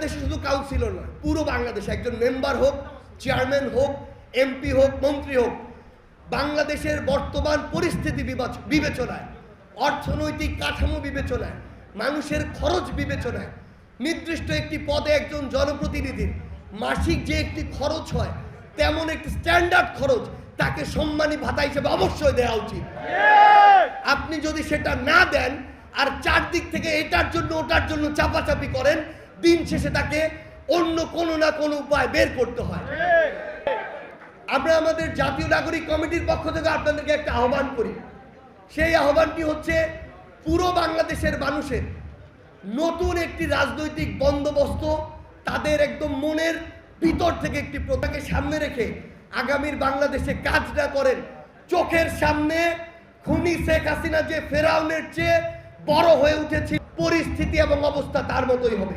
বাংলাদেশে শুধু কাউন্সিলর নয়, পুরো বাংলাদেশে একজন মেম্বার হোক, চেয়ারম্যান হোক, এমপি হোক, মন্ত্রী হোক, বাংলাদেশের বর্তমান পরিস্থিতি বিবেচনায়, অর্থনৈতিক কাঠামো বিবেচনায়, মানুষের খরচ বিবেচনায়, নির্দিষ্ট একটি পদে একজন জনপ্রতিনিধির মাসিক যে একটি খরচ হয়, তেমন একটি স্ট্যান্ডার্ড খরচ তাকে সম্মানী ভাতা হিসেবে অবশ্যই দেওয়া উচিত। আপনি যদি সেটা না দেন আর চারদিক থেকে এটার জন্য ওটার জন্য চাপাচাপি করেন, দিন শেষে তাকে অন্য কোনো না কোনো উপায় বের করতে হয়। আমরা আমাদের জাতীয় নাগরিক কমিটির পক্ষ থেকে আপনাদেরকে একটা আহ্বান করি। সেই আহ্বানটি হচ্ছে পুরো বাংলাদেশের মানুষের নতুন একটি রাজনৈতিক বন্দোবস্ত তাদের একদম মনের ভিতর থেকে একটি প্রথাকে সামনে রেখে আগামীর বাংলাদেশে কাজ না করেন, চোখের সামনে খুনি শেখ হাসিনা যে ফেরাউনের চেয়ে বড় হয়ে উঠেছে, পরিস্থিতি এবং অবস্থা তার মতোই হবে।